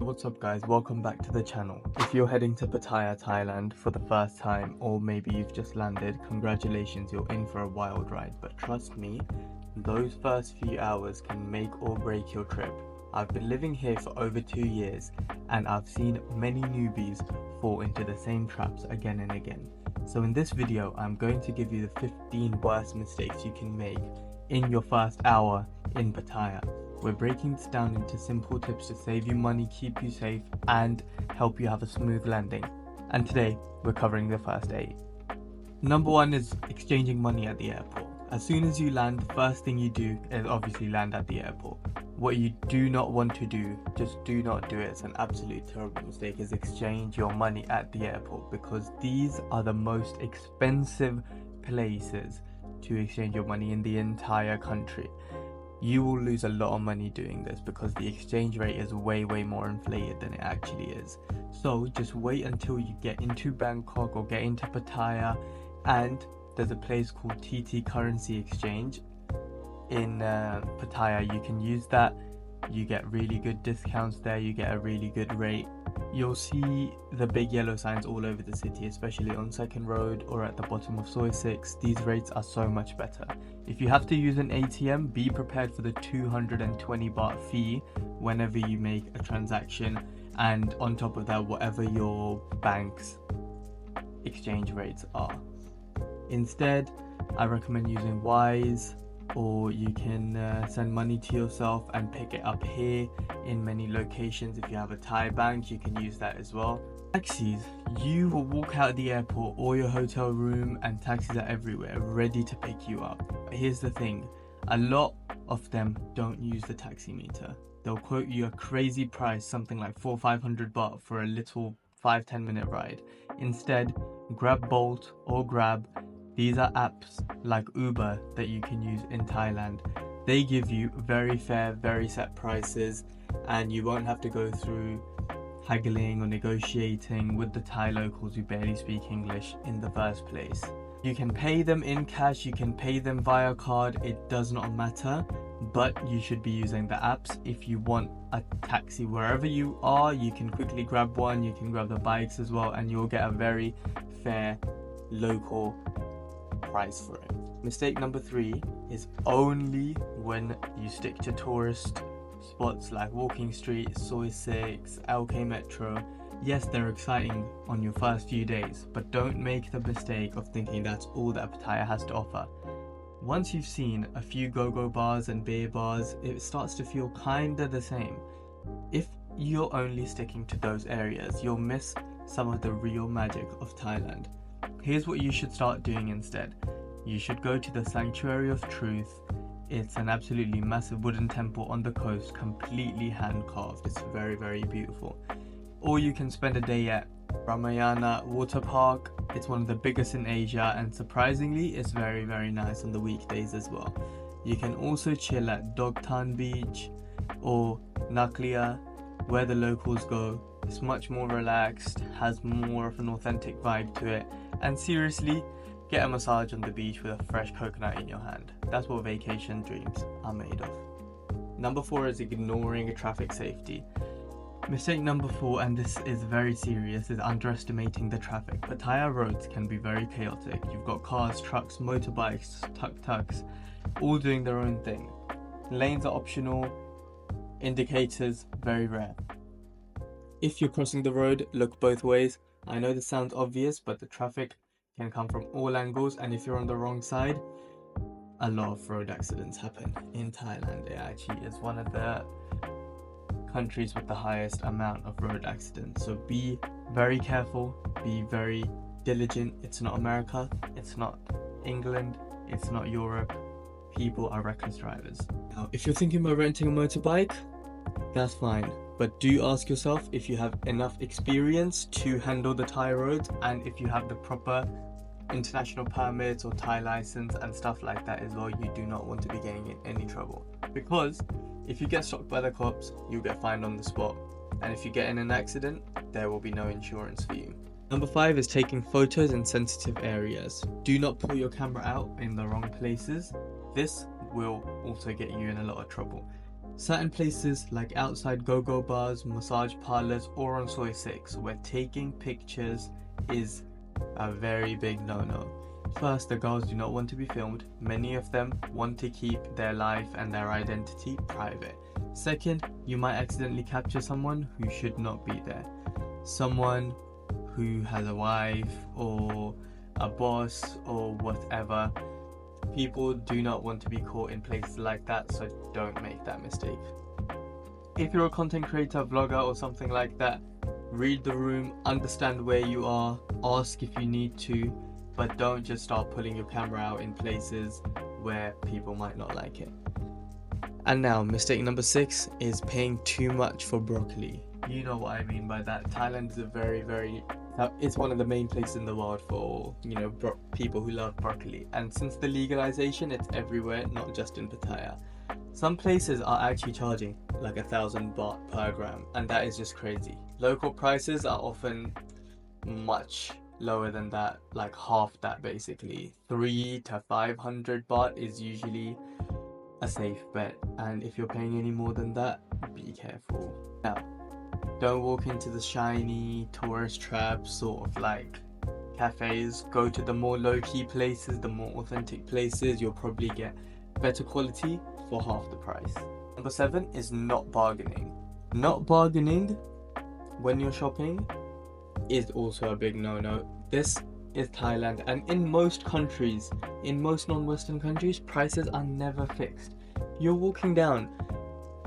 What's up guys, welcome back to the channel. If you're heading to Pattaya, Thailand for the first time, or maybe you've just landed, congratulations, you're in for a wild ride. But trust me, those first few hours can make or break your trip. I've been living here for over 2 years and I've seen many newbies fall into the same traps again and again. So in this video, I'm going to give you the 15 worst mistakes you can make in your first hour in Pattaya. We're breaking this down into simple tips to save you money, keep you safe, and help you have a smooth landing. And today, we're covering the first 8. Number 1 is exchanging money at the airport. As soon as you land, the first thing you do is obviously land at the airport. What you do not want to do, just do not do it, it's an absolute terrible mistake, is exchange your money at the airport, because these are the most expensive places to exchange your money in the entire country. You will lose a lot of money doing this because the exchange rate is way more inflated than it actually is. So just wait until you get into Bangkok or get into Pattaya, and there's a place called TT Currency Exchange in Pattaya. You can use that. You get really good discounts there, you get a really good rate. You'll see the big yellow signs all over the city, especially on Second Road or at the bottom of Soi 6. These rates are so much better. If you have to use an ATM, be prepared for the 220 baht fee whenever you make a transaction, and on top of that, whatever your bank's exchange rates are. Instead, I recommend using Wise, or you can send money to yourself and pick it up here in many locations. If you have a Thai bank, you can use that as well. Taxis, you will walk out of the airport or your hotel room and taxis are everywhere ready to pick you up. But here's the thing, a lot of them don't use the taxi meter. They'll quote you a crazy price, something like 400-500 baht for a little 5-10 minute ride. Instead, grab Bolt or Grab. These are apps like Uber that you can use in Thailand. They give you very fair, very set prices, and you won't have to go through haggling or negotiating with the Thai locals who barely speak English in the first place. You can pay them in cash, you can pay them via card, it does not matter, but you should be using the apps. If you want a taxi wherever you are, you can quickly grab one, you can grab the bikes as well, and you'll get a very fair local price for it. Mistake number 3 is only when you stick to tourist spots like Walking Street, Soi 6, LK Metro. Yes, they're exciting on your first few days, but don't make the mistake of thinking that's all that Pattaya has to offer. Once you've seen a few go-go bars and beer bars, it starts to feel kinda the same. If you're only sticking to those areas, you'll miss some of the real magic of Thailand. Here's what you should start doing instead. You should go to the Sanctuary of Truth. It's an absolutely massive wooden temple on the coast, completely hand carved. It's very beautiful. Or you can spend a day at Ramayana Water Park. It's one of the biggest in Asia, and surprisingly it's very nice on the weekdays as well. You can also chill at Dogtan Beach or Naklia, where the locals go. It's much more relaxed, has more of an authentic vibe to it, and seriously, get a massage on the beach with a fresh coconut in your hand. That's what vacation dreams are made of. Number 4 is ignoring traffic safety. Mistake number 4, and this is very serious, is underestimating the traffic. Pattaya roads can be very chaotic. You've got cars, trucks, motorbikes, tuk-tuks, all doing their own thing. Lanes are optional, indicators very rare. If you're crossing the road, look both ways. I know this sounds obvious, but the traffic can come from all angles, and if you're on the wrong side, a lot of road accidents happen in Thailand. It actually is one of the countries with the highest amount of road accidents. So be very careful, be very diligent. It's not America, it's not England, it's not Europe. People are reckless drivers. Now, if you're thinking about renting a motorbike, that's fine, but do ask yourself if you have enough experience to handle the Thai roads, and if you have the proper international permits or Thai license and stuff like that as well. You do not want to be getting in any trouble, because if you get stopped by the cops, you'll get fined on the spot, and if you get in an accident, there will be no insurance for you. Number 5 is taking photos in sensitive areas. Do not pull your camera out in the wrong places. This will also get you in a lot of trouble. Certain places like outside go-go bars, massage parlors, or on Soy 6, where taking pictures is a very big no-no. First, the girls do not want to be filmed. Many of them want to keep their life and their identity private. Second, you might accidentally capture someone who should not be there. Someone who has a wife or a boss or whatever. People do not want to be caught in places like that, so don't make that mistake. If you're a content creator, vlogger or something like that, read the room, understand where you are, ask if you need to, but don't just start pulling your camera out in places where people might not like it. And now, mistake number 6 is paying too much for broccoli. You know what I mean by that. Thailand is it's one of the main places in the world for, people who love broccoli. And since the legalization, it's everywhere, not just in Pattaya. Some places are actually charging like 1,000 baht per gram, and that is just crazy. Local prices are often much lower than that, like half that basically. 300 to 500 baht is usually a safe bet, and if you're paying any more than that, be careful. Now, don't walk into the shiny tourist trap sort of like cafes. Go to the more low-key places, the more authentic places. You'll probably get better quality for half the price. Number 7 is not bargaining. Not bargaining when you're shopping is also a big no-no. This is Thailand, and in most countries, in most non-Western countries, prices are never fixed. You're walking down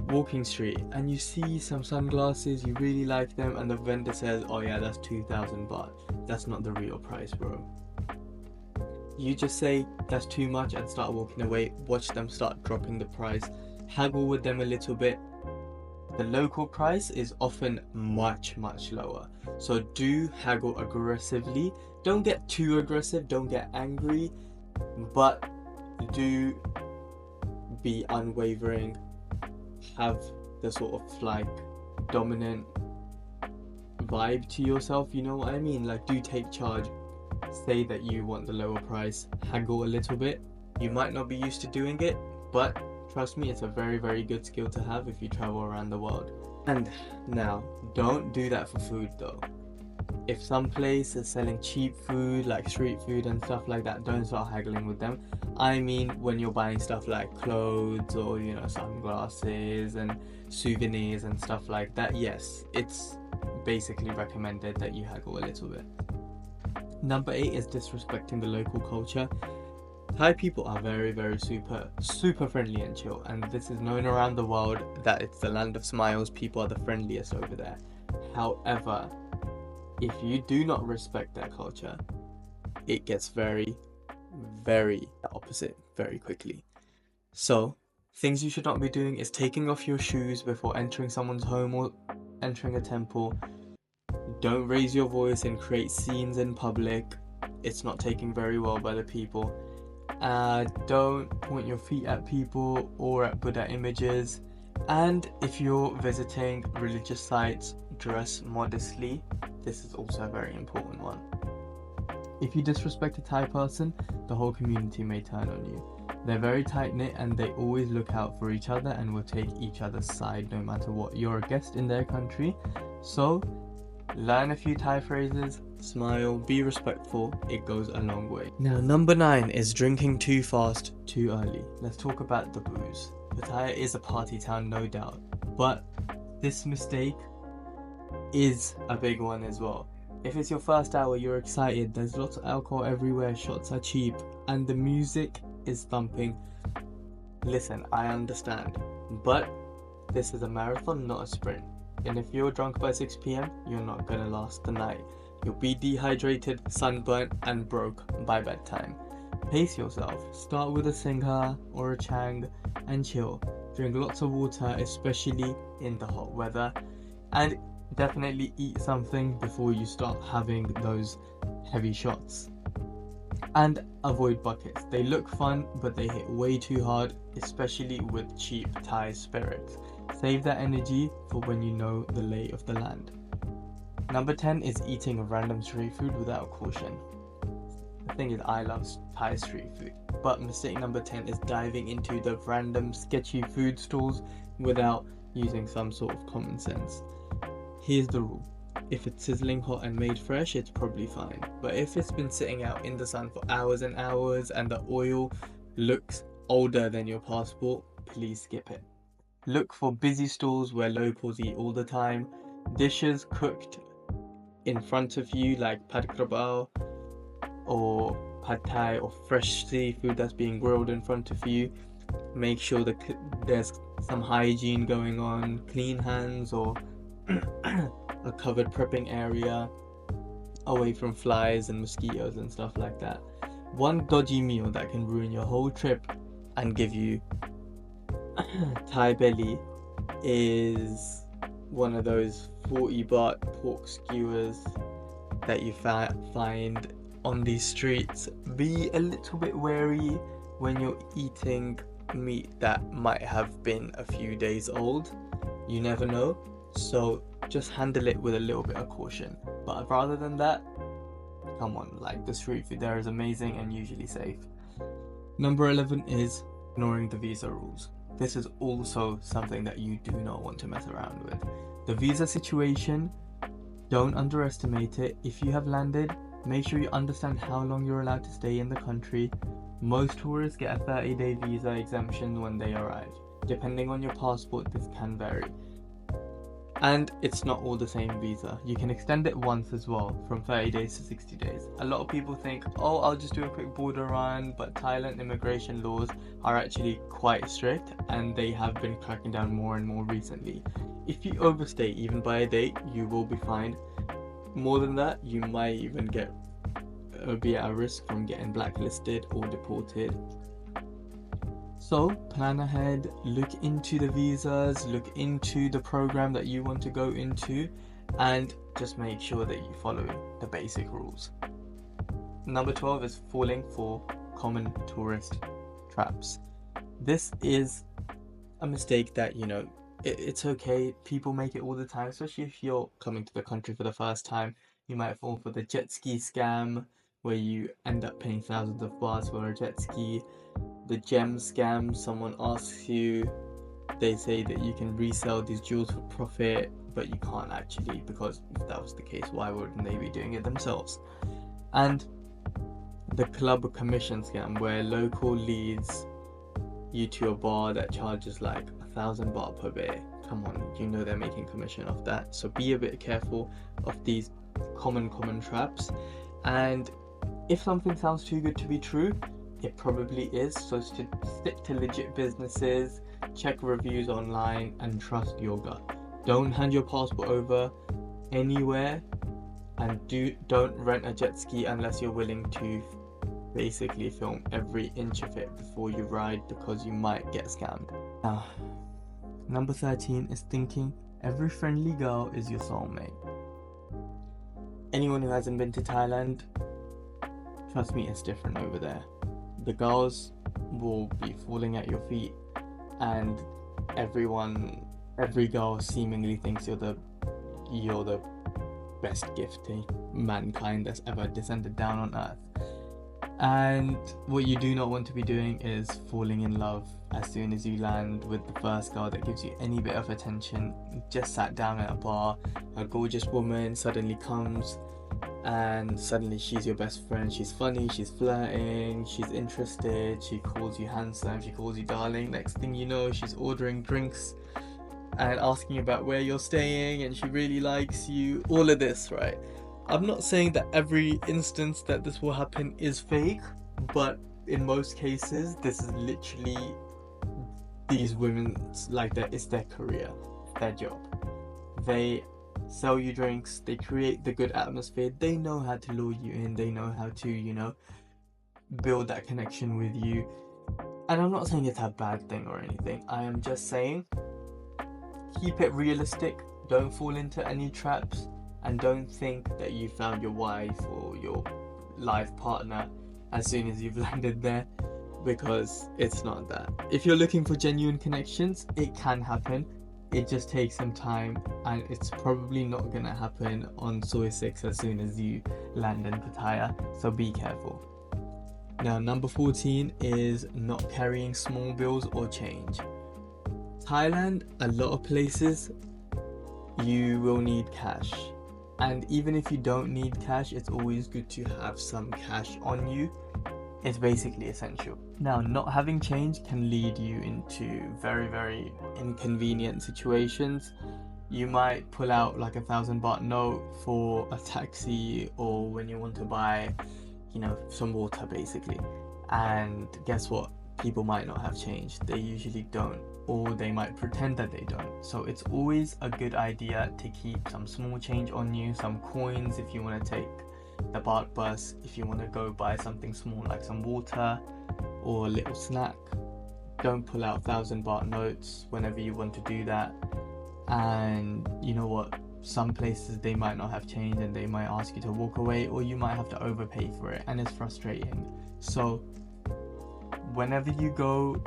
Walking Street and you see some sunglasses, you really like them, and the vendor says, oh yeah, that's 2,000 baht. That's not the real price, bro. You just say that's too much and start walking away. Watch them start dropping the price. Haggle with them a little bit. The local price is often much lower, so do haggle aggressively. Don't get too aggressive, don't get angry, but do be unwavering. Have the sort of like dominant vibe to yourself, you know what I mean? Like, do take charge. Say that you want the lower price, haggle a little bit. You might not be used to doing it, but trust me, it's a very good skill to have if you travel around the world. And now, don't do that for food though. If some place is selling cheap food, like street food and stuff like that, don't start haggling with them. I mean, when you're buying stuff like clothes or, sunglasses and souvenirs and stuff like that, yes, it's basically recommended that you haggle a little bit. Number 8 is disrespecting the local culture. Thai people are very super friendly and chill, and this is known around the world that it's the land of smiles. People are the friendliest over there. However, if you do not respect their culture, it gets very opposite very quickly. So, things you should not be doing is taking off your shoes before entering someone's home or entering a temple. Don't raise your voice and create scenes in public. It's not taken very well by the people. Don't point your feet at people or at Buddha images. And if you're visiting religious sites, dress modestly. This is also a very important one. If you disrespect a Thai person, the whole community may turn on you. They're very tight-knit and they always look out for each other and will take each other's side no matter what. You're a guest in their country, so learn a few Thai phrases, smile, be respectful. It goes a long way. Now, number 9 is drinking too fast, too early. Let's talk about the booze. Pattaya is a party town, no doubt, but this mistake is a big one as well. If it's your first hour, you're excited, there's lots of alcohol everywhere, shots are cheap, and the music is thumping. Listen, I understand, but this is a marathon, not a sprint. And if you're drunk by 6 p.m, you're not gonna last the night. You'll be dehydrated, sunburnt, and broke by bedtime. Pace yourself. Start with a singha or a chiang and chill. Drink lots of water, especially in the hot weather, and definitely eat something before you start having those heavy shots. And avoid buckets. They look fun, but they hit way too hard, especially with cheap Thai spirits. Save that energy for when you know the lay of the land. Number 10 is eating random street food without caution. The thing is, I love Thai street food, but mistake number 10 is diving into the random sketchy food stalls without using some sort of common sense. Here's the rule. If it's sizzling hot and made fresh, it's probably fine. But if it's been sitting out in the sun for hours and hours and the oil looks older than your passport, please skip it. Look for busy stalls where locals eat all the time. Dishes cooked in front of you, like pad krabao or pad thai, or fresh seafood that's being grilled in front of you. Make sure that there's some hygiene going on, clean hands, or a covered prepping area away from flies and mosquitoes and stuff like that. One dodgy meal that can ruin your whole trip and give you Thai belly is one of those 40 baht pork skewers that you find on these streets. Be a little bit wary when you're eating meat that might have been a few days old. You never know, so just handle it with a little bit of caution. But rather than that, come on, like, the street food there is amazing and usually safe. Number 11 is ignoring the visa rules. This is also something that you do not want to mess around with. The visa situation, don't underestimate it. If you have landed, make sure you understand how long you're allowed to stay in the country. Most tourists get a 30-day visa exemption when they arrive. Depending on your passport, this can vary. And it's not all the same visa. You can extend it once as well, from 30 days to 60 days. A lot of people think, oh, I'll just do a quick border run, but Thailand immigration laws are actually quite strict, and they have been cracking down more and more recently. If you overstay even by a day, you will be fined. More than that, you might even be at a risk from getting blacklisted or deported. So plan ahead, look into the visas, look into the program that you want to go into, and just make sure that you follow the basic rules. Number 12 is falling for common tourist traps. This is a mistake that, it's okay. People make it all the time, especially if you're coming to the country for the first time. You might fall for the jet ski scam, where you end up paying thousands of bahts for a jet ski. The gem scam, someone asks you, they say that you can resell these jewels for profit, but you can't actually, because if that was the case, why wouldn't they be doing it themselves? And the club commission scam, where local leads you to a bar that charges like 1,000 baht per beer. Come on, they're making commission off that. So be a bit careful of these common traps. And if something sounds too good to be true, it probably is. So stick to legit businesses, check reviews online, and trust your gut. Don't hand your passport over anywhere, and don't rent a jet ski unless you're willing to basically film every inch of it before you ride, because you might get scammed. Now, number 13 is thinking every friendly girl is your soulmate. Anyone who hasn't been to Thailand, trust me, it's different over there. The girls will be falling at your feet, and every girl seemingly thinks you're the best gift to mankind that's ever descended down on earth. And what you do not want to be doing is falling in love as soon as you land with the first girl that gives you any bit of attention. Just sat down at a bar, a gorgeous woman suddenly comes, and suddenly she's your best friend. She's funny, she's flirting, she's interested, she calls you handsome, she calls you darling. Next thing you know, she's ordering drinks and asking about where you're staying, and she really likes you. All of this, right? I'm not saying that every instance that this will happen is fake, but in most cases, this is literally these women's, it's their career, their job. They sell you drinks, they create the good atmosphere, they know how to lure you in, they know how to, build that connection with you. And I'm not saying it's a bad thing or anything, I am just saying keep it realistic, don't fall into any traps, and don't think that you found your wife or your life partner as soon as you've landed there, because it's not that. If you're looking for genuine connections, it can happen. It just takes some time, and it's probably not gonna happen on Soy 6 as soon as you land in Pattaya, so be careful. Now, number 14 is not carrying small bills or change. Thailand, a lot of places you will need cash, and even if you don't need cash, it's always good to have some cash on you. It's basically essential. Now, not having change can lead you into very, very inconvenient situations. You might pull out like 1,000 baht note for a taxi, or when you want to buy, some water basically. And guess what? People might not have change. They usually don't, or they might pretend that they don't. So it's always a good idea to keep some small change on you, some coins if you want to take the baht bus, if you want to go buy something small like some water or a little snack. Don't pull out 1,000 baht notes whenever you want to do that. And you know what? Some places they might not have change and they might ask you to walk away, or you might have to overpay for it, and it's frustrating. So whenever you go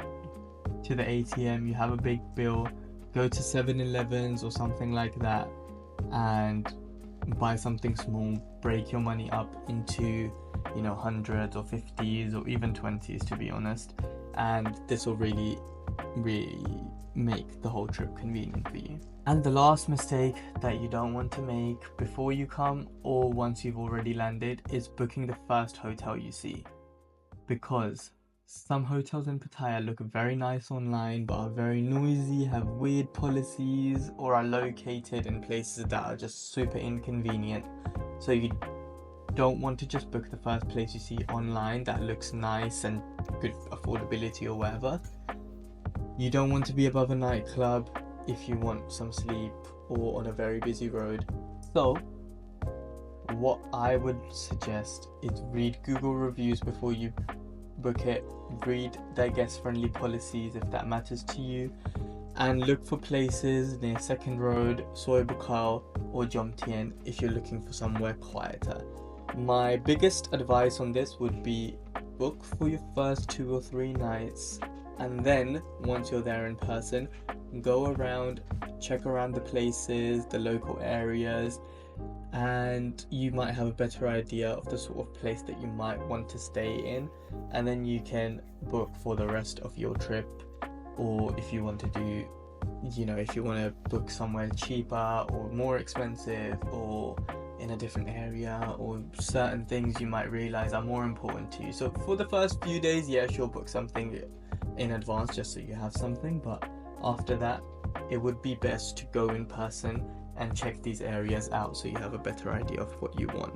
to the ATM, you have a big bill, go to 7-Elevens or something like that and buy something small. Break your money up into hundreds or 50s or even 20s, to be honest, and this will really make the whole trip convenient for you. And the last mistake that you don't want to make before you come or once you've already landed is booking the first hotel you see, because some hotels in Pattaya look very nice online but are very noisy, have weird policies, or are located in places that are just super inconvenient. So you don't want to just book the first place you see online that looks nice and good affordability or whatever. You don't want to be above a nightclub if you want some sleep or on a very busy road. So what I would suggest is read Google reviews before you book it, read their guest friendly policies if that matters to you, and look for places near Second Road, Soi Bukhao or Jomtien if you're looking for somewhere quieter. My biggest advice on this would be book for your first 2 or 3 nights, and then once you're there in person, go around, check around the places, the local areas, and you might have a better idea of the sort of place that you might want to stay in, and then you can book for the rest of your trip. Or if you want to do, if you want to book somewhere cheaper or more expensive or in a different area, or certain things you might realize are more important to you. So for the first few days, yeah, sure, book something in advance just so you have something, but after that it would be best to go in person and check these areas out so you have a better idea of what you want.